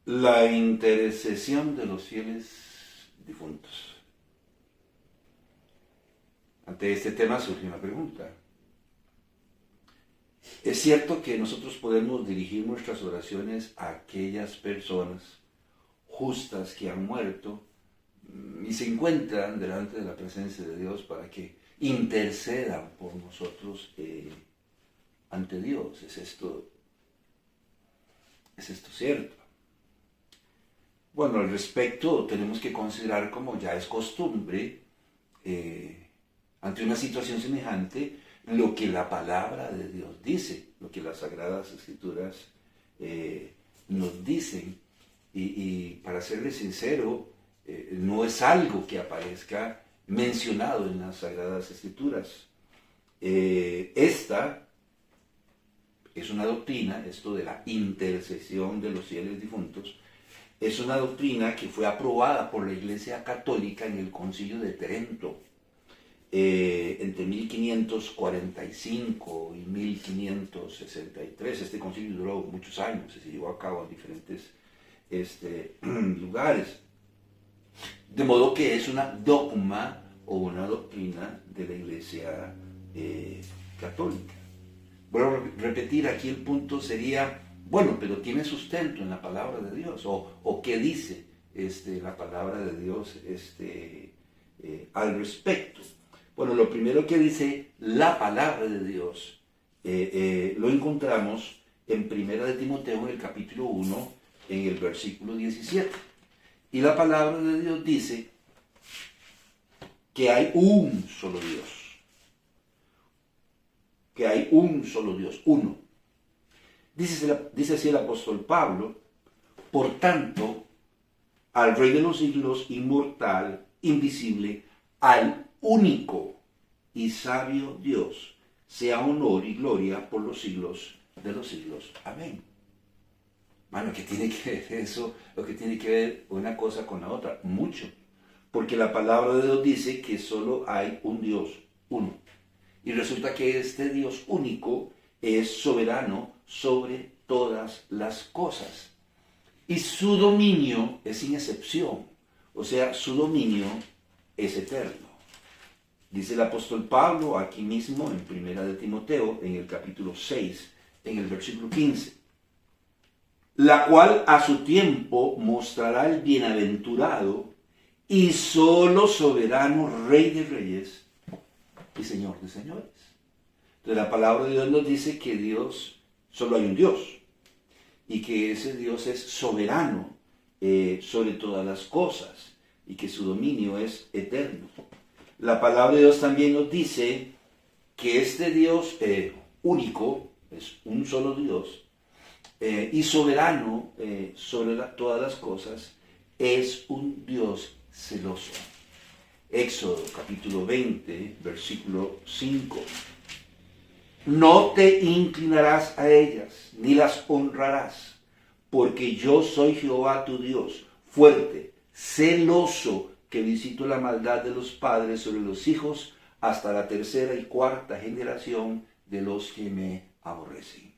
La intercesión de los fieles difuntos. Ante este tema surge una pregunta. Es cierto que nosotros podemos dirigir nuestras oraciones a aquellas personas justas que han muerto y se encuentran delante de la presencia de Dios para que intercedan por nosotros ante Dios. ¿Es esto cierto? Bueno, al respecto tenemos que considerar, como ya es costumbre, ante una situación semejante, lo que la palabra de Dios dice, lo que las Sagradas Escrituras nos dicen. Y para serle sincero, no es algo que aparezca mencionado en las Sagradas Escrituras. Esta es una doctrina, esto de la intercesión de los fieles difuntos, es una doctrina que fue aprobada por la Iglesia Católica en el Concilio de Trento entre 1545 y 1563. Este concilio duró muchos años y se llevó a cabo en diferentes lugares. De modo que es una dogma o una doctrina de la Iglesia Católica. Vuelvo a repetir, aquí el punto sería, bueno, pero tiene sustento en la palabra de Dios, o qué dice la palabra de Dios al respecto. Bueno, lo primero que dice la palabra de Dios lo encontramos en 1 de Timoteo, en el capítulo 1, en el versículo 17. Y la palabra de Dios dice que hay un solo Dios. Que hay un solo Dios, uno. Dice así el apóstol Pablo: por tanto, al Rey de los siglos, inmortal, invisible, al único y sabio Dios, sea honor y gloria por los siglos de los siglos. Amén. Bueno, ¿qué tiene que ver eso? Lo que tiene que ver una cosa con la otra, mucho. Porque la palabra de Dios dice que solo hay un Dios, uno. Y resulta que este Dios único es soberano sobre todas las cosas. Y su dominio es sin excepción. O sea, su dominio es eterno. Dice el apóstol Pablo aquí mismo en 1 de Timoteo, en el capítulo 6, en el versículo 15. La cual a su tiempo mostrará el bienaventurado y solo soberano Rey de reyes y Señor de señores. Entonces la palabra de Dios nos dice que Dios, solo hay un Dios, y que ese Dios es soberano sobre todas las cosas, y que su dominio es eterno. La palabra de Dios también nos dice que este Dios único, es un solo Dios, y soberano sobre todas las cosas, es un Dios celoso. Éxodo capítulo 20, versículo 5. No te inclinarás a ellas, ni las honrarás, porque yo soy Jehová tu Dios, fuerte, celoso, que visito la maldad de los padres sobre los hijos, hasta la tercera y cuarta generación de los que me aborrecen.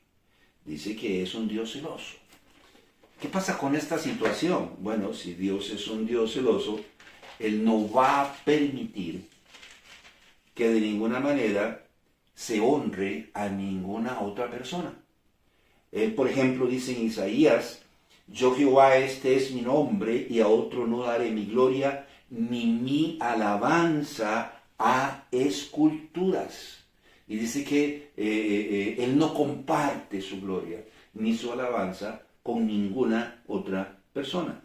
Dice que es un Dios celoso. ¿Qué pasa con esta situación? Bueno, si Dios es un Dios celoso, Él no va a permitir que de ninguna manera se honre a ninguna otra persona. Él, por ejemplo, dice en Isaías: yo Jehová, este es mi nombre, y a otro no daré mi gloria, ni mi alabanza a esculturas. Y dice que Él no comparte su gloria ni su alabanza con ninguna otra persona.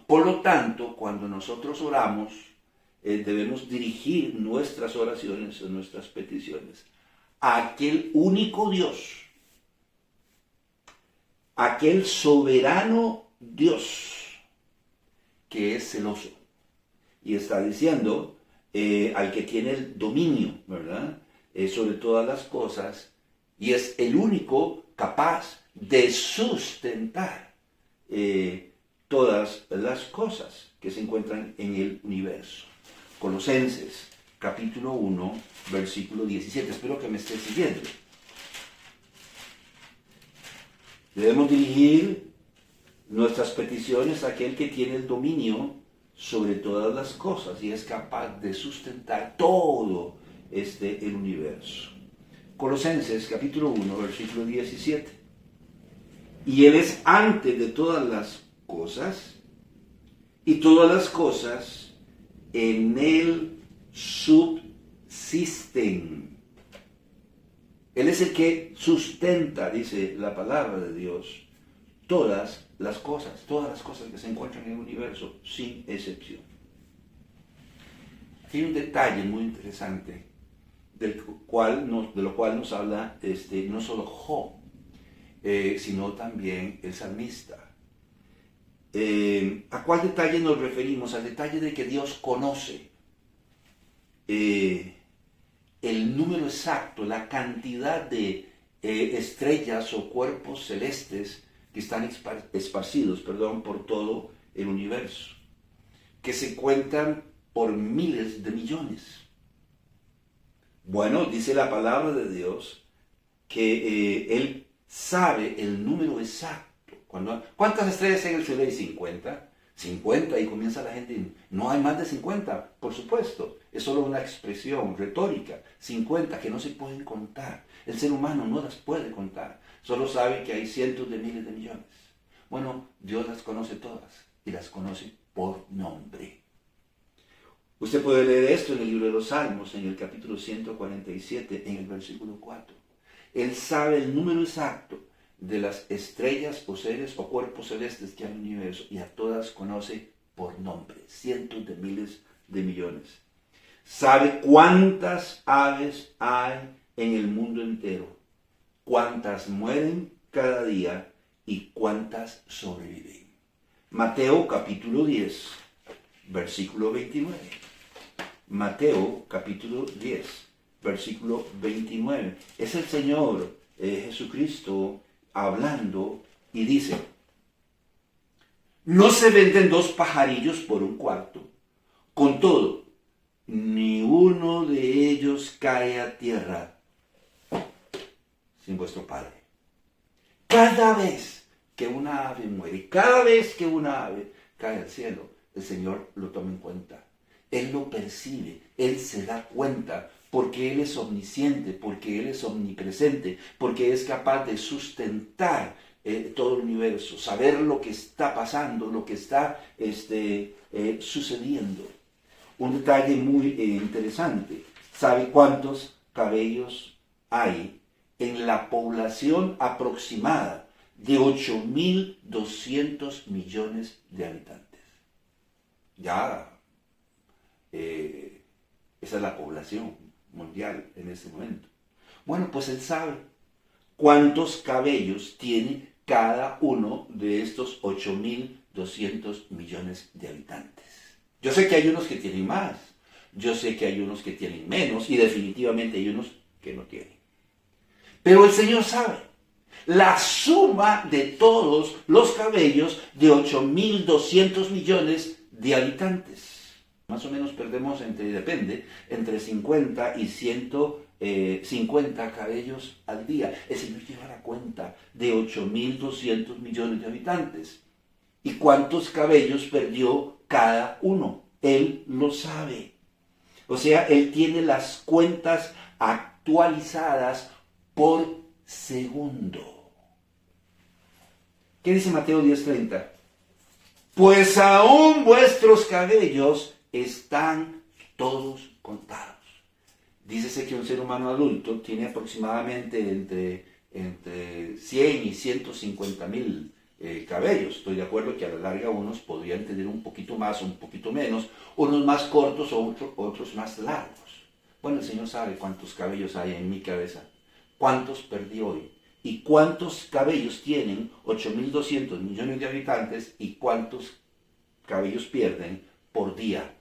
Por lo tanto, cuando nosotros oramos, debemos dirigir nuestras oraciones o nuestras peticiones a aquel único Dios, aquel soberano Dios que es celoso. Y está diciendo al que tiene el dominio, ¿verdad? Sobre todas las cosas, y es el único capaz de sustentar todas las cosas que se encuentran en el universo. Colosenses, capítulo 1, versículo 17. Espero que me esté siguiendo. Debemos dirigir nuestras peticiones a aquel que tiene el dominio sobre todas las cosas y es capaz de sustentar todo el universo. Colosenses capítulo 1, versículo 17. Y Él es antes de todas las cosas, y todas las cosas en Él subsisten. Él es el que sustenta, dice la palabra de Dios, todas las cosas que se encuentran en el universo, sin excepción. Aquí hay un detalle muy interesante, de lo cual nos habla no solo Job, sino también el salmista. ¿A cuál detalle nos referimos? Al detalle de que Dios conoce el número exacto, la cantidad de estrellas o cuerpos celestes que están esparcidos por todo el universo, que se cuentan por miles de millones. Bueno, dice la palabra de Dios que Él sabe el número exacto. ¿Cuántas estrellas en el cielo hay? 50. 50 y comienza la gente, no hay más de 50, por supuesto, es solo una expresión retórica, 50 que no se pueden contar, el ser humano no las puede contar, solo sabe que hay cientos de miles de millones. Bueno, Dios las conoce todas y las conoce por nombre. Usted puede leer esto en el libro de los Salmos, en el capítulo 147, en el versículo 4. Él sabe el número exacto de las estrellas o seres o cuerpos celestes que hay en el universo y a todas conoce por nombre, cientos de miles de millones. Sabe cuántas aves hay en el mundo entero, cuántas mueren cada día y cuántas sobreviven. Mateo capítulo 10, versículo 29. Mateo capítulo 10, versículo 29. Es el Señor Jesucristo hablando y dice: no se venden 2 pajarillos por un cuarto, con todo, ni uno de ellos cae a tierra sin vuestro Padre. Cada vez que una ave muere, cada vez que una ave cae al cielo, el Señor lo toma en cuenta. Él lo percibe, Él se da cuenta, porque Él es omnisciente, porque Él es omnipresente, porque es capaz de sustentar todo el universo, saber lo que está pasando, lo que está sucediendo. Un detalle muy interesante, ¿sabe cuántos cabellos hay en la población aproximada de 8.200 millones de habitantes? Ya, esa es la población mundial en este momento. Bueno, pues Él sabe cuántos cabellos tiene cada uno de estos 8.200 millones de habitantes. Yo sé que hay unos que tienen más, yo sé que hay unos que tienen menos y definitivamente hay unos que no tienen. Pero el Señor sabe la suma de todos los cabellos de 8.200 millones de habitantes. Más o menos perdemos entre 50 y 150 cabellos al día. El Señor lleva la cuenta de 8.200 millones de habitantes. ¿Y cuántos cabellos perdió cada uno? Él lo sabe. O sea, Él tiene las cuentas actualizadas por segundo. ¿Qué dice Mateo 10:30? Pues aún vuestros cabellos están todos contados. Dícese que un ser humano adulto tiene aproximadamente entre 100 y 150 mil cabellos. Estoy de acuerdo que a la larga unos podrían tener un poquito más o un poquito menos, unos más cortos o otros más largos. Bueno, el Señor sabe cuántos cabellos hay en mi cabeza, cuántos perdí hoy y cuántos cabellos tienen 8.200 millones de habitantes y cuántos cabellos pierden por día.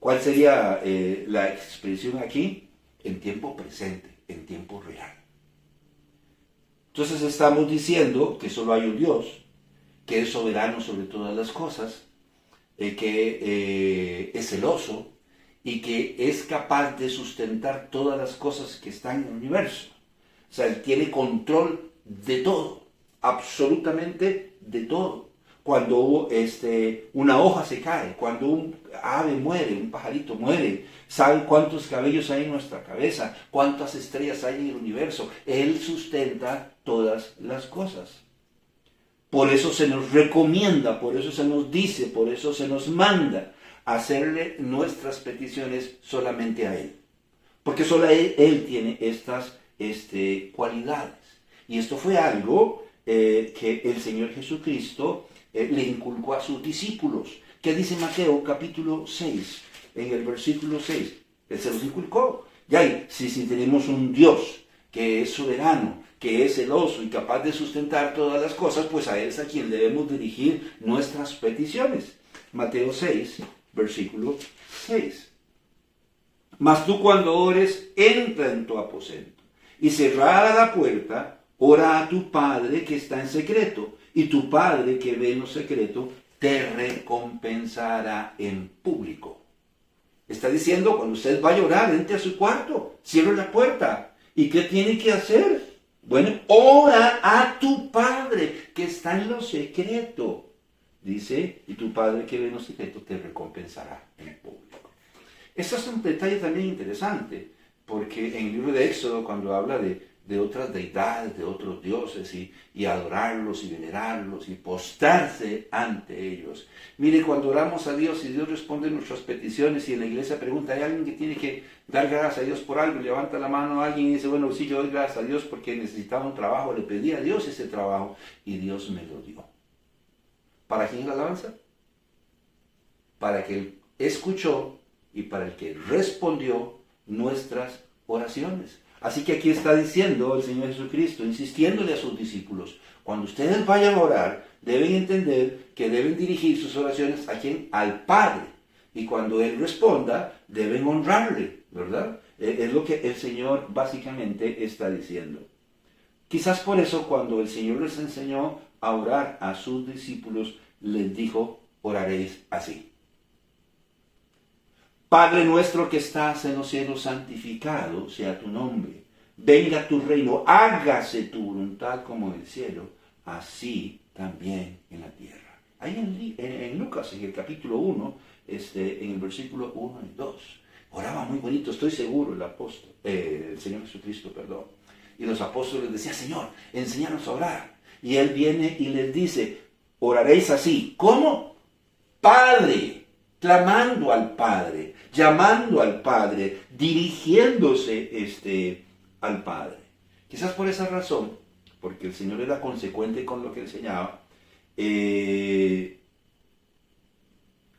¿Cuál sería la expresión aquí? En tiempo presente, en tiempo real. Entonces estamos diciendo que solo hay un Dios, que es soberano sobre todas las cosas, que es celoso y que es capaz de sustentar todas las cosas que están en el universo. O sea, Él tiene control de todo. absolutamente de todo. Cuando una hoja se cae, cuando un ave muere, un pajarito muere, sabe cuántos cabellos hay en nuestra cabeza, cuántas estrellas hay en el universo. Él sustenta todas las cosas. Por eso se nos recomienda, por eso se nos dice, por eso se nos manda hacerle nuestras peticiones solamente a Él. Porque solo Él tiene estas cualidades. Y esto fue algo que el Señor Jesucristo le inculcó a sus discípulos. ¿Qué dice Mateo capítulo 6? En el versículo 6. Él se los inculcó. Ya, si tenemos un Dios que es soberano, que es celoso y capaz de sustentar todas las cosas, pues a Él es a quien debemos dirigir nuestras peticiones. Mateo 6, versículo 6. Mas tú cuando ores, entra en tu aposento, y cerrada la puerta, ora a tu Padre que está en secreto, y tu Padre que ve en lo secreto, te recompensará en público. Está diciendo, cuando usted vaya a orar, entre a su cuarto, cierre la puerta. ¿Y qué tiene que hacer? Bueno, ora a tu Padre que está en lo secreto. Dice, y tu Padre que ve en lo secreto te recompensará en público. Este es un detalle también interesante, porque en el libro de Éxodo, cuando habla de otras deidades, de otros dioses, y adorarlos y venerarlos y postrarse ante ellos. Mire, cuando oramos a Dios y Dios responde nuestras peticiones y en la iglesia pregunta, ¿hay alguien que tiene que dar gracias a Dios por algo? Y levanta la mano a alguien y dice, bueno, sí, yo doy gracias a Dios porque necesitaba un trabajo, le pedí a Dios ese trabajo y Dios me lo dio. ¿Para quién es la alabanza? Para que Él escuchó y para el que respondió nuestras oraciones. Así que aquí está diciendo el Señor Jesucristo, insistiéndole a sus discípulos, cuando ustedes vayan a orar, deben entender que deben dirigir sus oraciones a quién, al Padre. Y cuando Él responda, deben honrarle, ¿verdad? Es lo que el Señor básicamente está diciendo. Quizás por eso cuando el Señor les enseñó a orar a sus discípulos, les dijo, oraréis así. Padre nuestro que estás en los cielos, santificado sea tu nombre. Venga tu reino, hágase tu voluntad como en el cielo, así también en la tierra. Ahí en Lucas, en el capítulo 1, en el versículo 1 y 2. Oraba muy bonito, estoy seguro, el Señor Jesucristo, perdón. Y los apóstoles decían, Señor, enséñanos a orar. Y Él viene y les dice, oraréis así. ¿Cómo? Padre, clamando al Padre, llamando al Padre, dirigiéndose al Padre. Quizás por esa razón, porque el Señor era consecuente con lo que enseñaba,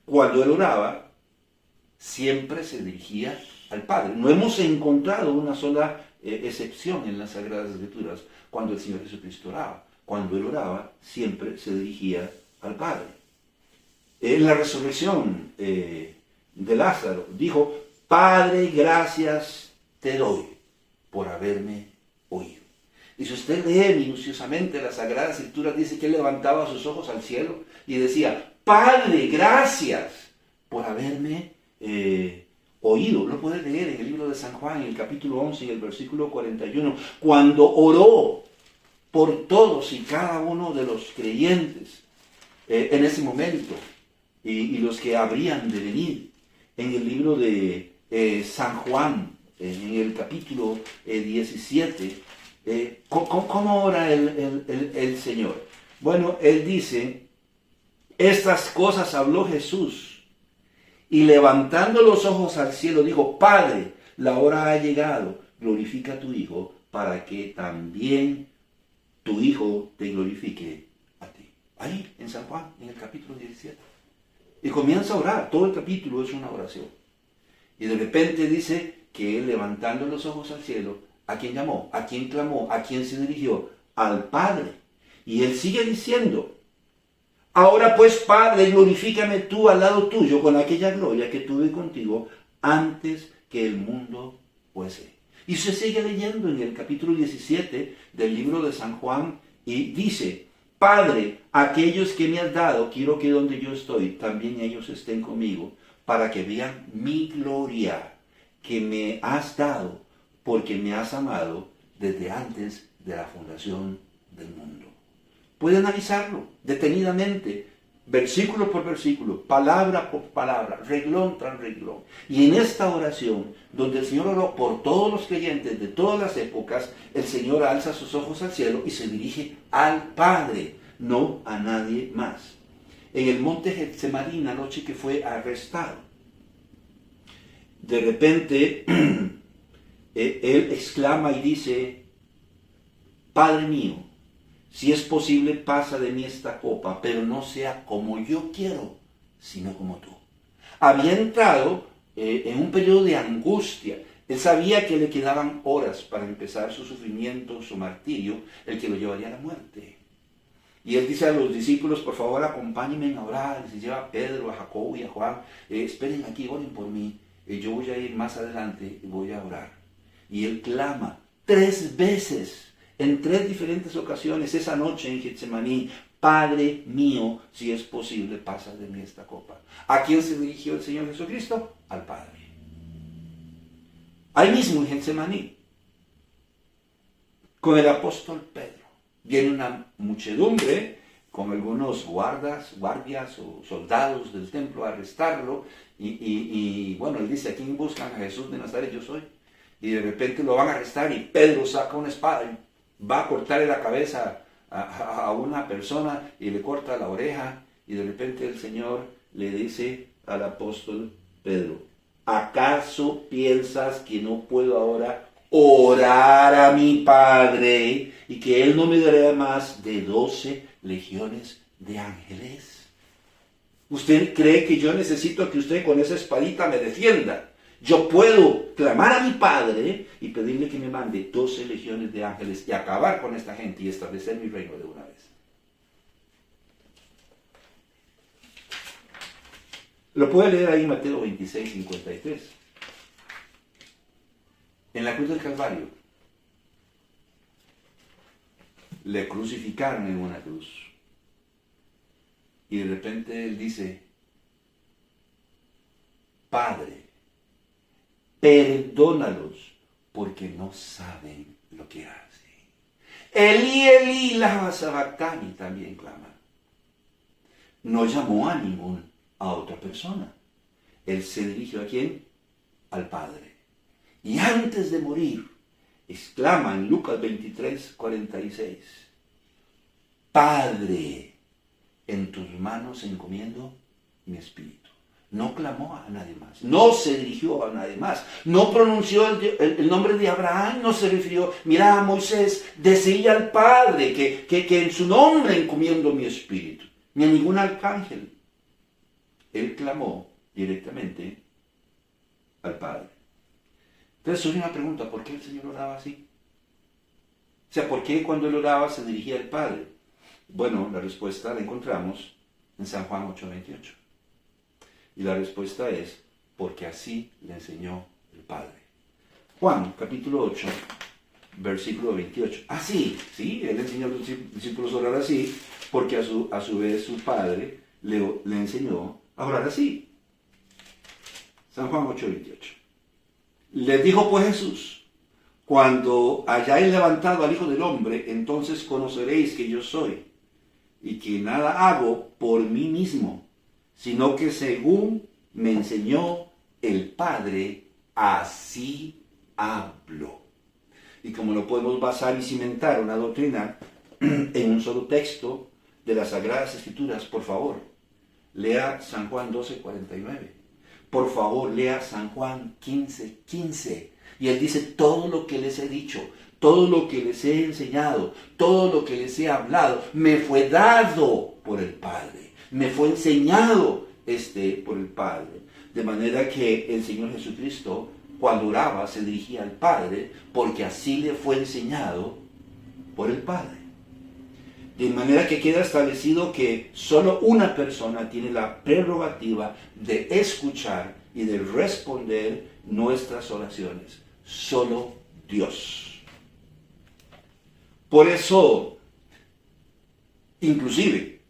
cuando Él oraba, siempre se dirigía al Padre. No hemos encontrado una sola excepción en las Sagradas Escrituras cuando el Señor Jesucristo oraba. Cuando Él oraba, siempre se dirigía al Padre. En la resurrección de Lázaro, dijo, Padre, gracias te doy por haberme oído. Y si usted lee minuciosamente las Sagradas Escrituras, dice que Él levantaba sus ojos al cielo y decía, Padre, gracias por haberme oído. Lo puede leer en el libro de San Juan, en el capítulo 11, en el versículo 41, cuando oró por todos y cada uno de los creyentes en ese momento. Y los que habrían de venir. En el libro de San Juan, en el capítulo 17, ¿cómo ora el Señor? Bueno, Él dice, estas cosas habló Jesús, y levantando los ojos al cielo dijo, Padre, la hora ha llegado, glorifica a tu Hijo, para que también tu Hijo te glorifique a ti. Ahí, en San Juan, en el capítulo 17. Y comienza a orar, todo el capítulo es una oración. Y de repente dice que Él levantando los ojos al cielo, ¿a quién llamó? ¿A quién clamó? ¿A quién se dirigió? Al Padre. Y Él sigue diciendo, ahora pues Padre, glorifícame tú al lado tuyo con aquella gloria que tuve contigo antes que el mundo fuese. Y se sigue leyendo en el capítulo 17 del libro de San Juan y dice, Padre, aquellos que me has dado, quiero que donde yo estoy, también ellos estén conmigo, para que vean mi gloria que me has dado, porque me has amado desde antes de la fundación del mundo. puede analizarlo detenidamente, versículo por versículo, palabra por palabra, reglón tras reglón. Y en esta oración, donde el Señor oró por todos los creyentes de todas las épocas, el Señor alza sus ojos al cielo y se dirige al Padre, no a nadie más. En el monte Getsemaní, la noche que fue arrestado, de repente él exclama y dice: Padre mío, si es posible, pasa de mí esta copa, pero no sea como yo quiero, sino como tú. Había entrado en un periodo de angustia. Él sabía que le quedaban horas para empezar su sufrimiento, su martirio, el que lo llevaría a la muerte. Y él dice a los discípulos: por favor, acompáñenme a orar. Se lleva a Pedro, a Jacobo y a Juan: esperen aquí, oren por mí. Yo voy a ir más adelante y voy a orar. Y él clama 3 veces, en 3 diferentes ocasiones, esa noche en Getsemaní: Padre mío, si es posible, pasa de mí esta copa. ¿A quién se dirigió el Señor Jesucristo? Al Padre. Ahí mismo en Getsemaní, con el apóstol Pedro, viene una muchedumbre con algunos guardias o soldados del templo a arrestarlo. Y bueno, él dice: ¿a quién buscan? A Jesús de Nazaret, yo soy. Y de repente lo van a arrestar y Pedro saca una espada y va a cortarle la cabeza a una persona y le corta la oreja. Y de repente el Señor le dice al apóstol Pedro: ¿acaso piensas que no puedo ahora orar a mi Padre y que Él no me dará más de 12 legiones de ángeles? ¿Usted cree que yo necesito que usted con esa espadita me defienda? Yo puedo clamar a mi Padre y pedirle que me mande 12 legiones de ángeles y acabar con esta gente y establecer mi reino de una vez. Lo puede leer ahí en Mateo 26, 53. En la cruz del Calvario le crucificaron en una cruz. Y de repente él dice: Padre, perdónalos porque no saben lo que hacen. Elí, Elí, lama sabactani, también clama. No llamó a otra persona. Él se dirigió ¿a quién? Al Padre. Y antes de morir, exclama en Lucas 23, 46: Padre, en tus manos encomiendo mi espíritu. No clamó a nadie más, no se dirigió a nadie más, no pronunció el nombre de Abraham, no se refirió: mira, a Moisés, decía al Padre que en su nombre encomiendo mi espíritu, ni a ningún arcángel. Él clamó directamente al Padre. Entonces surge una pregunta: ¿por qué el Señor oraba así? O sea, ¿por qué cuando él oraba se dirigía al Padre? Bueno, la respuesta la encontramos en San Juan 8:28. Y la respuesta es: porque así le enseñó el Padre. Juan, capítulo 8, versículo 28. Sí, él enseñó a los discípulos a orar así, porque a su vez su Padre le enseñó a orar así. San Juan 8:28. Les dijo pues Jesús: cuando hayáis levantado al Hijo del Hombre, entonces conoceréis que yo soy, y que nada hago por mí mismo, sino que según me enseñó el Padre, así hablo. Y como no podemos basar y cimentar una doctrina en un solo texto de las Sagradas Escrituras, por favor, lea San Juan 12:49. Por favor, lea San Juan 15:15. Y él dice: todo lo que les he dicho, todo lo que les he enseñado, todo lo que les he hablado, me fue dado por el Padre. Me fue enseñado por el Padre. De manera que el Señor Jesucristo, cuando oraba, se dirigía al Padre, porque así le fue enseñado por el Padre. De manera que queda establecido que solo una persona tiene la prerrogativa de escuchar y de responder nuestras oraciones. Solo Dios. Por eso, inclusive,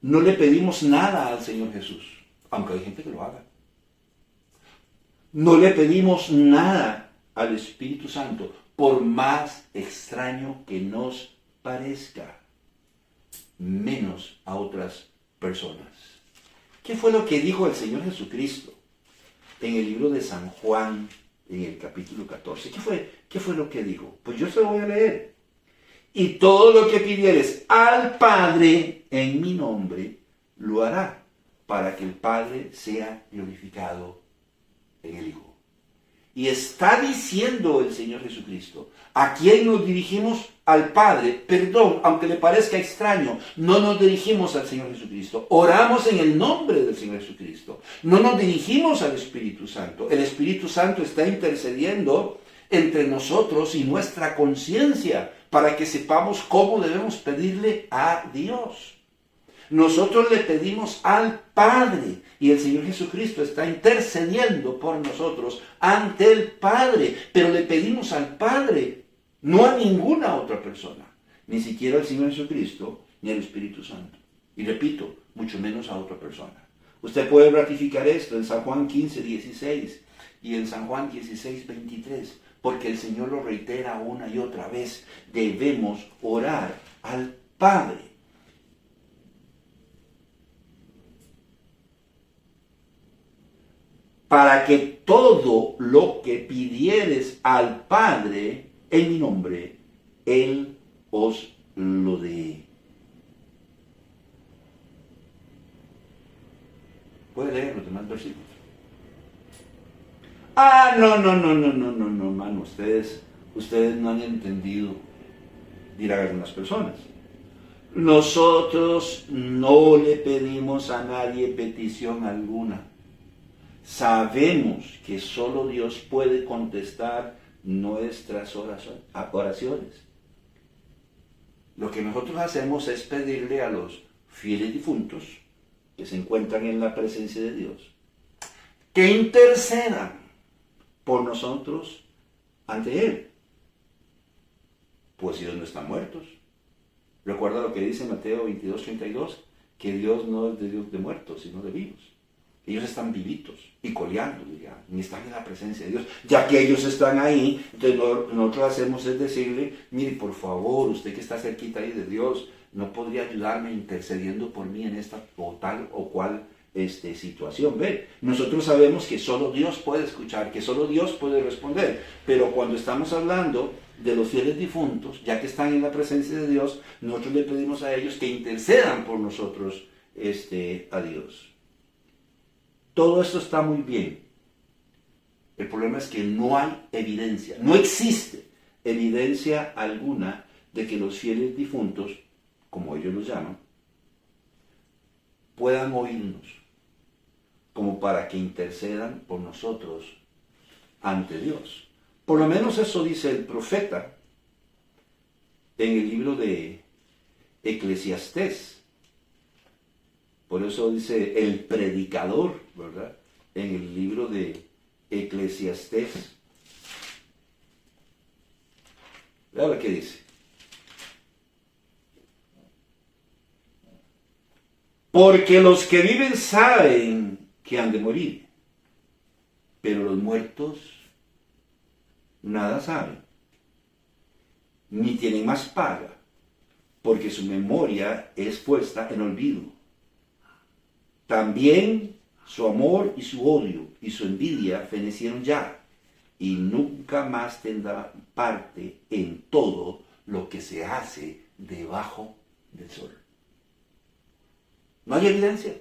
no le pedimos nada al Señor Jesús, aunque hay gente que lo haga. No le pedimos nada al Espíritu Santo, por más extraño que nos parezca. menos a otras personas. ¿Qué fue lo que dijo el Señor Jesucristo en el libro de San Juan, en el capítulo 14? ¿Qué fue lo que dijo? Pues yo se lo voy a leer. Y todo lo que pidieres al Padre en mi nombre, lo hará, para que el Padre sea glorificado en el Hijo. Y está diciendo el Señor Jesucristo, ¿a quién nos dirigimos? Al Padre. Perdón, aunque le parezca extraño, no nos dirigimos al Señor Jesucristo. Oramos en el nombre del Señor Jesucristo. No nos dirigimos al Espíritu Santo. El Espíritu Santo está intercediendo entre nosotros y nuestra conciencia para que sepamos cómo debemos pedirle a Dios. Nosotros le pedimos al Padre y el Señor Jesucristo está intercediendo por nosotros ante el Padre, pero le pedimos al Padre, no a ninguna otra persona, ni siquiera al Señor Jesucristo ni al Espíritu Santo. Y repito, mucho menos a otra persona. Usted puede ratificar esto en San Juan 15, 16 y en San Juan 16, 23, porque el Señor lo reitera una y otra vez. Debemos orar al Padre. Para que todo lo que pidieres al Padre en mi nombre, Él os lo dé. ¿Puede leer los demás versículos? No, hermano, ustedes no han entendido, dirán algunas personas. Nosotros no le pedimos a nadie petición alguna. Sabemos que solo Dios puede contestar nuestras oraciones. Lo que nosotros hacemos es pedirle a los fieles difuntos que se encuentran en la presencia de Dios que intercedan por nosotros ante Él. Pues ellos no están muertos. Recuerda lo que dice Mateo 22, 32, que Dios no es de Dios de muertos, sino de vivos. Ellos están vivitos y coleando, ni están en la presencia de Dios. Ya que ellos están ahí, entonces nosotros hacemos es decirle, mire, por favor, usted que está cerquita ahí de Dios, ¿no podría ayudarme intercediendo por mí en esta o tal o cual situación? Ve, nosotros sabemos que solo Dios puede escuchar, que solo Dios puede responder, pero cuando estamos hablando de los fieles difuntos, ya que están en la presencia de Dios, nosotros le pedimos a ellos que intercedan por nosotros a Dios. Todo esto está muy bien. El problema es que no hay evidencia, no existe evidencia alguna de que los fieles difuntos, como ellos los llaman, puedan oírnos, como para que intercedan por nosotros ante Dios. Por lo menos eso dice el profeta en el libro de Eclesiastés. Por eso dice el predicador, ¿verdad? En el libro de Eclesiastés. Vea lo que dice. Porque los que viven saben que han de morir, pero los muertos nada saben, ni tienen más paga, porque su memoria es puesta en olvido. También su amor y su odio y su envidia fenecieron ya, y nunca más tendrá parte en todo lo que se hace debajo del sol. No hay evidencia.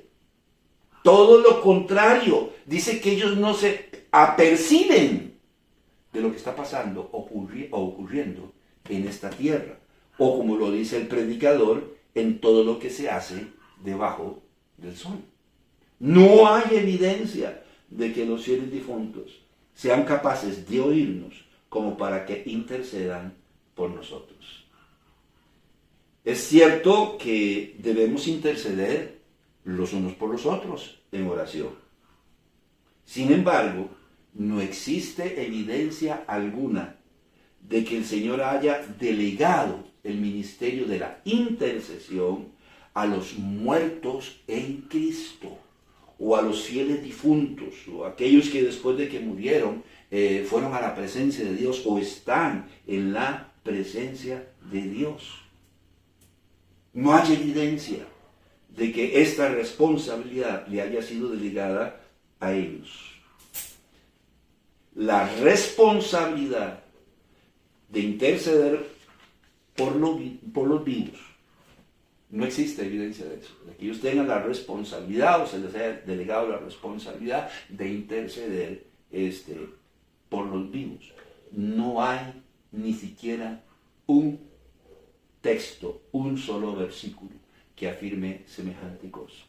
Todo lo contrario, dice que ellos no se aperciben de lo que está pasando o ocurriendo en esta tierra, o como lo dice el predicador, en todo lo que se hace debajo del sol. No hay evidencia de que los fieles difuntos sean capaces de oírnos como para que intercedan por nosotros. Es cierto que debemos interceder los unos por los otros en oración. Sin embargo, no existe evidencia alguna de que el Señor haya delegado el ministerio de la intercesión a los muertos en Cristo, o a los fieles difuntos, o a aquellos que después de que murieron fueron a la presencia de Dios o están en la presencia de Dios. No hay evidencia de que esta responsabilidad le haya sido delegada a ellos. La responsabilidad de interceder por los vivos, no existe evidencia de eso, de que ellos tengan la responsabilidad o se les haya delegado la responsabilidad de interceder por los vivos. No hay ni siquiera un texto, un solo versículo que afirme semejante cosa.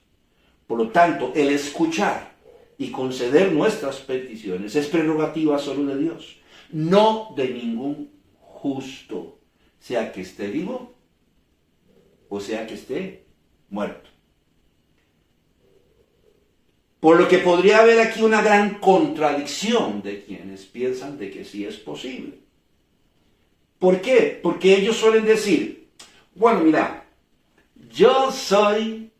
Por lo tanto, el escuchar y conceder nuestras peticiones es prerrogativa solo de Dios, no de ningún justo, sea que esté vivo o sea que esté muerto. Por lo que podría haber aquí una gran contradicción de quienes piensan de que sí es posible. ¿Por qué? Porque ellos suelen decir, bueno, mira, yo soy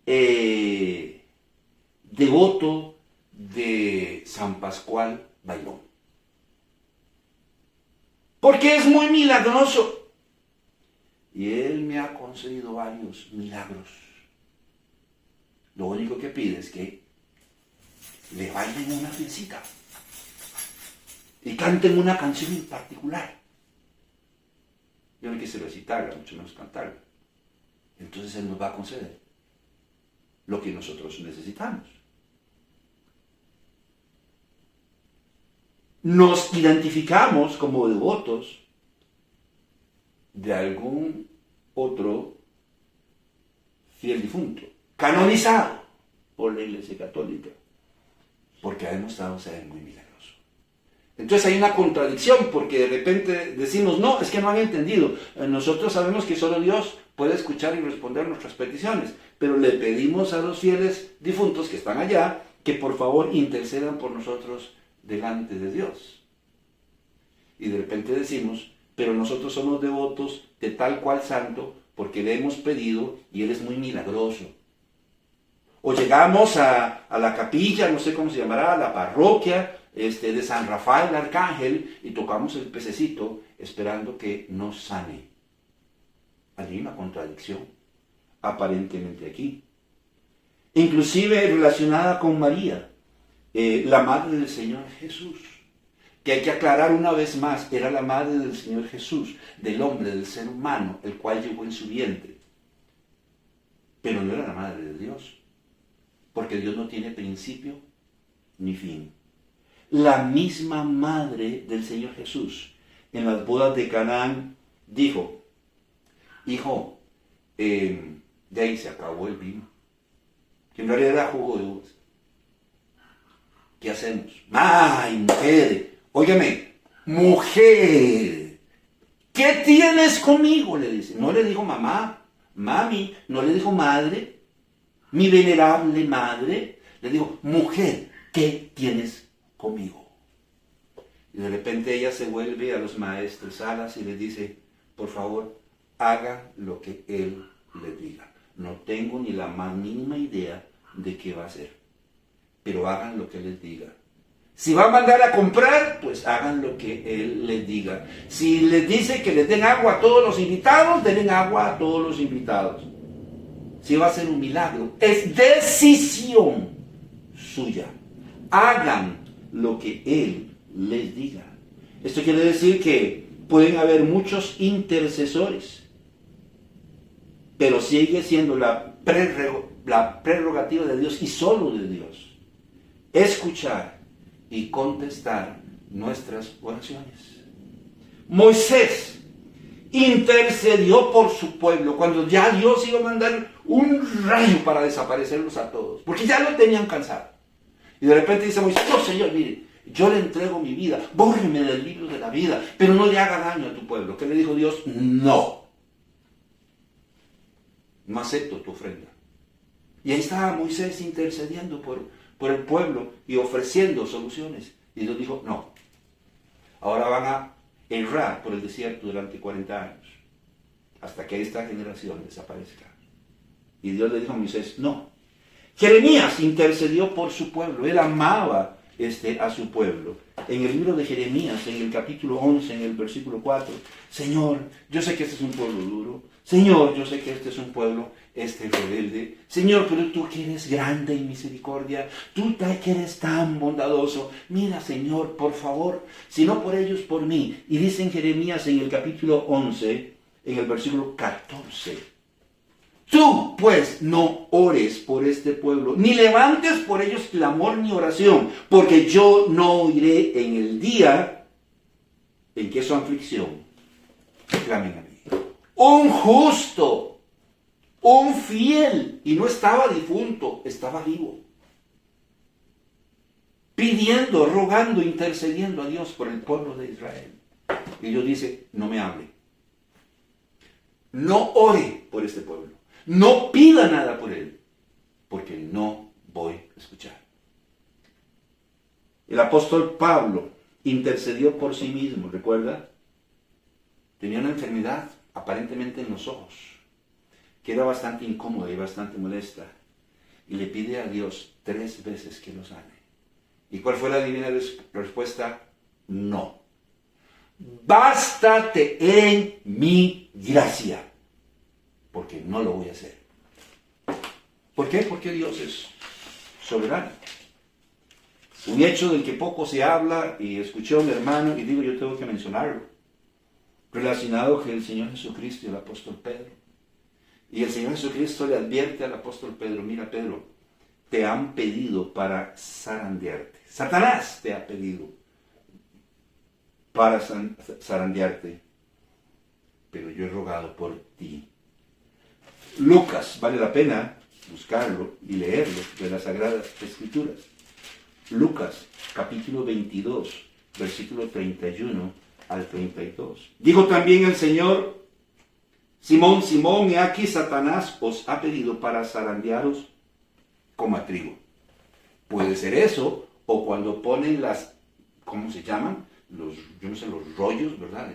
devoto de San Pascual Bailón, porque es muy milagroso. Y él me ha concedido varios milagros. Lo único que pide es que le bailen una piecita y canten una canción en particular. Yo no quise recitarla, mucho menos cantarla. Entonces él nos va a conceder lo que nosotros necesitamos. Nos identificamos como devotos de algún otro fiel difunto, canonizado por la Iglesia Católica, porque ha demostrado ser muy milagroso. Entonces hay una contradicción, porque de repente decimos, no, es que no han entendido. Nosotros sabemos que solo Dios puede escuchar y responder nuestras peticiones, pero le pedimos a los fieles difuntos que están allá, que por favor intercedan por nosotros delante de Dios. Y de repente decimos, pero nosotros somos devotos de tal cual santo porque le hemos pedido y él es muy milagroso. O llegamos a la capilla, no sé cómo se llamará, a la parroquia de San Rafael Arcángel y tocamos el pececito esperando que nos sane. Hay una contradicción, aparentemente aquí. Inclusive relacionada con María, la madre del Señor Jesús, que hay que aclarar una vez más, era la madre del Señor Jesús, del hombre, del ser humano, el cual llevó en su vientre. Pero no era la madre de Dios, porque Dios no tiene principio ni fin. La misma madre del Señor Jesús, en las bodas de Canaán, dijo, hijo, de ahí se acabó el vino, que en realidad era jugo de uvas. ¿Qué hacemos? ¡Ay, mujer! Óigame, mujer, ¿qué tienes conmigo? Le dice. No le dijo mamá, mami, no le dijo madre, mi venerable madre. Le dijo, mujer, ¿qué tienes conmigo? Y de repente ella se vuelve a los maestros Salas y les dice, por favor, hagan lo que él les diga. No tengo ni la más mínima idea de qué va a hacer, pero hagan lo que les diga. Si va a mandar a comprar, pues hagan lo que él les diga. Si les dice que les den agua a todos los invitados, denle agua a todos los invitados. Si va a ser un milagro, es decisión suya. Hagan lo que él les diga. Esto quiere decir que pueden haber muchos intercesores, pero sigue siendo la prerrogativa de Dios y solo de Dios escuchar y contestar nuestras oraciones. Moisés intercedió por su pueblo cuando ya Dios iba a mandar un rayo para desaparecerlos a todos, porque ya lo tenían cansado. Y de repente dice Moisés, no, Señor, mire, yo le entrego mi vida, bórreme del libro de la vida, pero no le haga daño a tu pueblo. ¿Qué le dijo Dios? No acepto tu ofrenda. Y ahí estaba Moisés intercediendo por el pueblo y ofreciendo soluciones. Y Dios dijo, no, ahora van a errar por el desierto durante 40 años, hasta que esta generación desaparezca. Y Dios le dijo a Moisés, no. Jeremías intercedió por su pueblo, él amaba a su pueblo. En el libro de Jeremías, en el capítulo 11, en el versículo 4, Señor, yo sé que este es un pueblo duro. Señor, yo sé que este es un pueblo rebelde. Señor, pero tú que eres grande en misericordia, tú que eres tan bondadoso. Mira, Señor, por favor, si no por ellos, por mí. Y dice en Jeremías, en el capítulo 11, en el versículo 14, tú, pues, no ores por este pueblo, ni levantes por ellos clamor ni oración, porque yo no oiré en el día en que su aflicción clamen a mí. Un justo, un fiel, y no estaba difunto, estaba vivo, pidiendo, rogando, intercediendo a Dios por el pueblo de Israel. Y Dios dice, no me hable, no ore por este pueblo. No pida nada por él, porque no voy a escuchar. El apóstol Pablo intercedió por sí mismo, ¿recuerda? Tenía una enfermedad aparentemente en los ojos, que era bastante incómoda y bastante molesta, y le pide a Dios 3 veces que lo sane. ¿Y cuál fue la divina respuesta? No. Bástate en mi gracia, porque no lo voy a hacer. ¿Por qué? Porque Dios es soberano. Un hecho del que poco se habla, y escuché a un hermano, y digo, yo tengo que mencionarlo, relacionado con el Señor Jesucristo y el apóstol Pedro. Y el Señor Jesucristo le advierte al apóstol Pedro, mira Pedro, te han pedido para zarandearte. Satanás te ha pedido para zarandearte, pero yo he rogado por ti. Lucas, vale la pena buscarlo y leerlo de las Sagradas Escrituras. Lucas, capítulo 22, versículo 31 al 32. Dijo también el Señor, Simón, Simón, he aquí Satanás os ha pedido para zarandearos como a trigo. Puede ser eso, o cuando ponen las, ¿cómo se llaman? Yo no sé, los rollos, ¿verdad?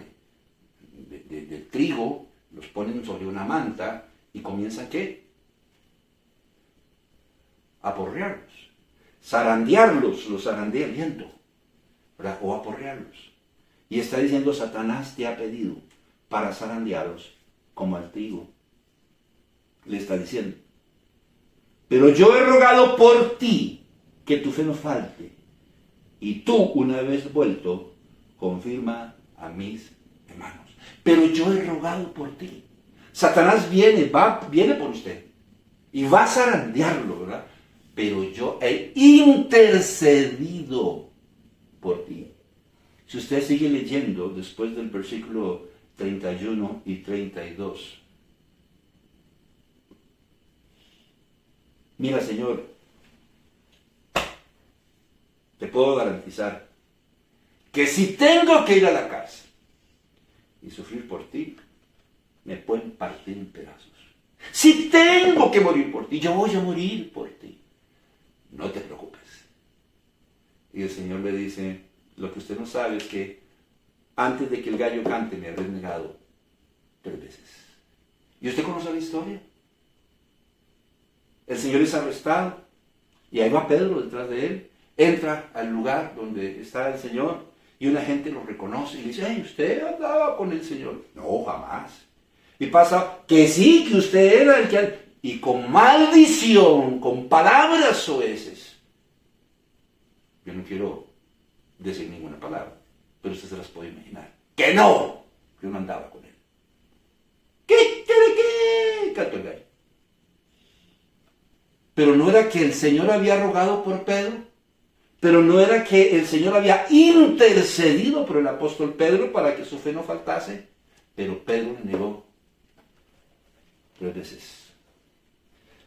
De trigo, los ponen sobre una manta, y comienza ¿qué? A porrearlos. Zarandearlos, los zarandea el viento, ¿verdad? O a porrearlos. Y está diciendo, Satanás te ha pedido para zarandearos como al trigo. Le está diciendo. Pero yo he rogado por ti que tu fe no falte. Y tú, una vez vuelto, confirma a mis hermanos. Pero yo he rogado por ti. Satanás viene por usted y va a zarandearlo, ¿verdad? Pero yo he intercedido por ti. Si usted sigue leyendo después del versículo 31 y 32, mira, Señor, te puedo garantizar que si tengo que ir a la cárcel y sufrir por ti, me pueden partir en pedazos. Si tengo que morir por ti, yo voy a morir por ti. No te preocupes. Y el Señor le dice, lo que usted no sabe es que antes de que el gallo cante me habré negado 3 veces. ¿Y usted conoce la historia? El Señor es arrestado y ahí va Pedro detrás de él. Entra al lugar donde está el Señor y una gente lo reconoce y le dice, hey, ¿usted andaba con el Señor? No, jamás. Y pasa que sí, que usted era el que... Y con maldición, con palabras soeces. Yo no quiero decir ninguna palabra, pero usted se las puede imaginar. ¡Que no! Yo no andaba con él. ¿Qué? Cantó el gallo. Pero no era que el Señor había rogado por Pedro, pero no era que el Señor había intercedido por el apóstol Pedro para que su fe no faltase, pero Pedro le negó 3 veces.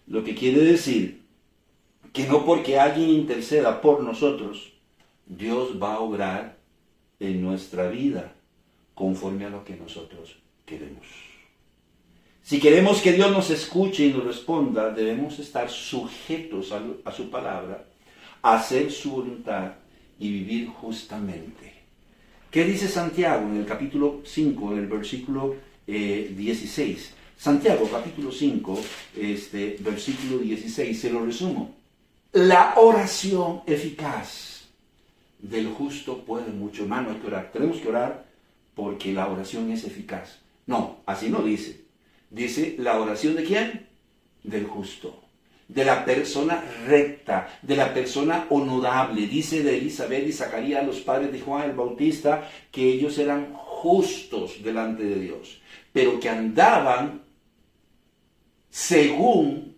Lo que quiere decir que no porque alguien interceda por nosotros, Dios va a obrar en nuestra vida conforme a lo que nosotros queremos. Si queremos que Dios nos escuche y nos responda, debemos estar sujetos a su palabra, hacer su voluntad y vivir justamente. ¿Qué dice Santiago en el capítulo 5, en el versículo 16? Santiago, capítulo 5, versículo 16, se lo resumo. La oración eficaz del justo puede mucho. Hermano, hay que orar. Tenemos que orar porque la oración es eficaz. No, así no dice. Dice la oración ¿de quién? Del justo. De la persona recta, de la persona honorable. Dice de Elizabeth y Zacarías, los padres de Juan el Bautista, que ellos eran justos delante de Dios, pero que andaban según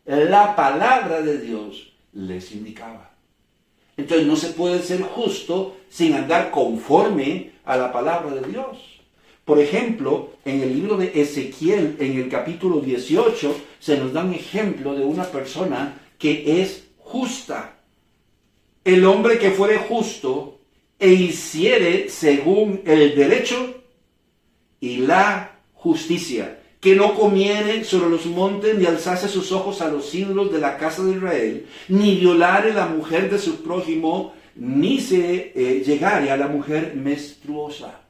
la palabra de Dios les indicaba. Entonces no se puede ser justo sin andar conforme a la palabra de Dios. Por ejemplo, en el libro de Ezequiel, en el capítulo 18, se nos da un ejemplo de una persona que es justa. El hombre que fuere justo e hiciere según el derecho y la justicia, que no comiere sobre los montes, ni alzase sus ojos a los ídolos de la casa de Israel, ni violare la mujer de su prójimo, ni se llegare a la mujer menstruosa,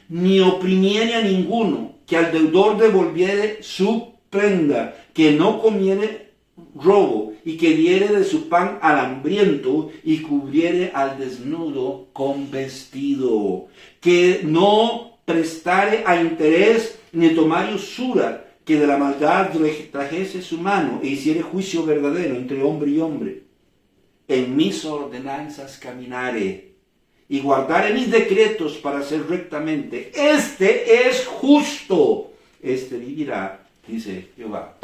ni oprimiere a ninguno, que al deudor devolviere su prenda, que no comiere robo, y que diere de su pan al hambriento, y cubriere al desnudo con vestido, que no prestare a interés, ni tomare usura, que de la maldad trajese su mano, e hiciere juicio verdadero entre hombre y hombre. En mis ordenanzas caminare, y guardare mis decretos para hacer rectamente. Este es justo, este vivirá, dice Jehová.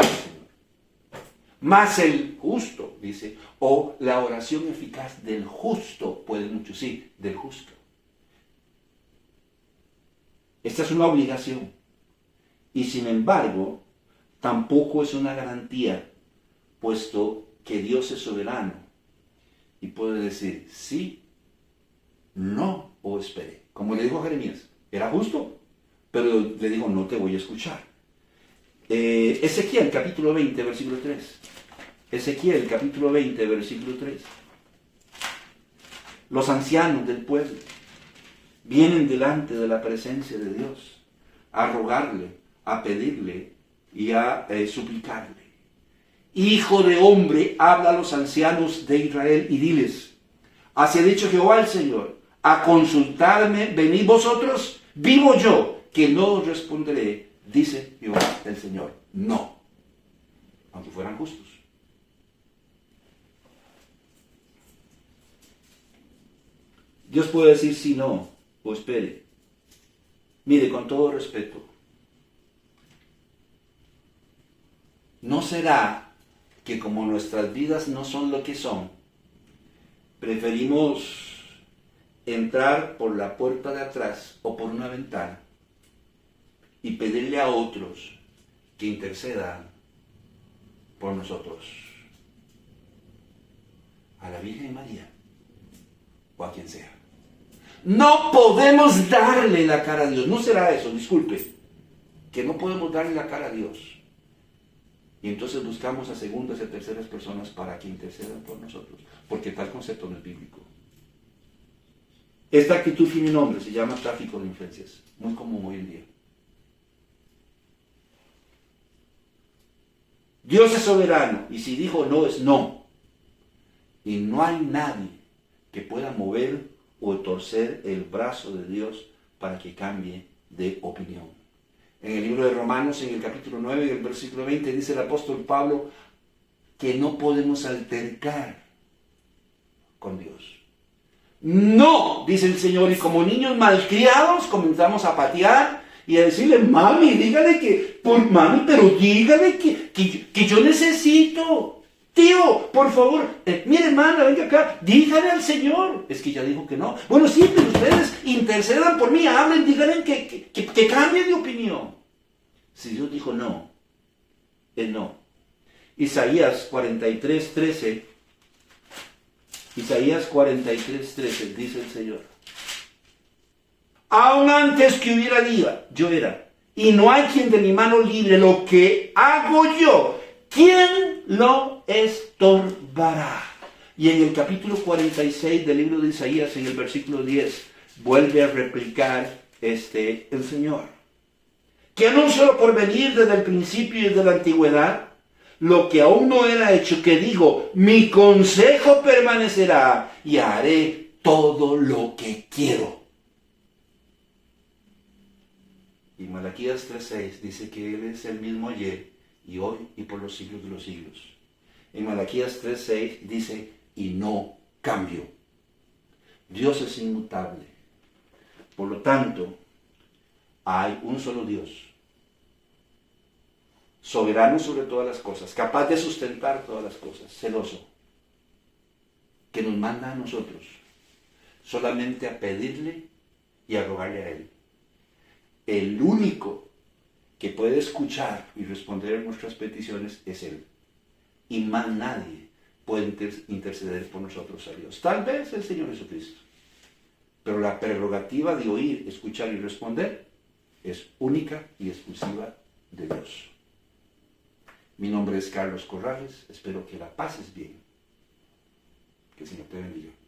Mas el justo, dice, o la oración eficaz del justo, puede mucho, sí, del justo. Esta es una obligación. Y sin embargo, tampoco es una garantía, puesto que Dios es soberano y puede decir sí, no o espere. Como le dijo a Jeremías, era justo, pero le digo, no te voy a escuchar. Ezequiel capítulo 20, versículo 3. Ezequiel capítulo 20, versículo 3. Los ancianos del pueblo vienen delante de la presencia de Dios a rogarle, a pedirle y a suplicarle. Hijo de hombre, habla a los ancianos de Israel y diles, así ha dicho Jehová el Señor, a consultarme venid vosotros, vivo yo, que no os responderé, dice Jehová el Señor. No, aunque fueran justos. Dios puede decir sí, no, o espere. Mire, con todo respeto, ¿no será que como nuestras vidas no son lo que son, preferimos entrar por la puerta de atrás o por una ventana y pedirle a otros que intercedan por nosotros? A la Virgen María o a quien sea. No podemos darle la cara a Dios. No será eso, disculpe, que no podemos darle la cara a Dios. Y entonces buscamos a segundas y a terceras personas para que intercedan por nosotros, porque tal concepto no es bíblico. Esta actitud tiene nombre, se llama tráfico de influencias, muy común hoy en día. Dios es soberano, y si dijo no, es no. Y no hay nadie que pueda mover o torcer el brazo de Dios para que cambie de opinión. En el libro de Romanos, en el capítulo 9, en el versículo 20, dice el apóstol Pablo que no podemos altercar con Dios. No, dice el Señor, y como niños malcriados comenzamos a patear y a decirle, mami, dígale que, pero dígale que yo necesito. Tío, por favor, mire hermana, venga acá, dígale al Señor. Es que ya dijo que no. Bueno, sí, pero ustedes intercedan por mí, hablen, díganle que cambie de opinión. Si Dios dijo no, es no. Isaías 43:13, Isaías 43:13, dice el Señor. Aún antes que hubiera día, yo era, y no hay quien de mi mano libre. Lo que hago yo, ¿quién lo estorbará? Y en el capítulo 46 del libro de Isaías, en el versículo 10, vuelve a replicar el Señor. Que anunció lo por venir desde el principio y desde la antigüedad, lo que aún no era hecho, que digo, mi consejo permanecerá y haré todo lo que quiero. Y Malaquías 3:6 dice que Él es el mismo ayer y hoy y por los siglos de los siglos. En Malaquías 3:6 dice, y no cambio. Dios es inmutable. Por lo tanto, hay un solo Dios, soberano sobre todas las cosas, capaz de sustentar todas las cosas, celoso, que nos manda a nosotros solamente a pedirle y a rogarle a Él. El único que puede escuchar y responder a nuestras peticiones es Él. Y más nadie puede interceder por nosotros a Dios. Tal vez el Señor Jesucristo. Pero la prerrogativa de oír, escuchar y responder es única y exclusiva de Dios. Mi nombre es Carlos Corrales. Espero que la pases bien. Que el Señor te bendiga.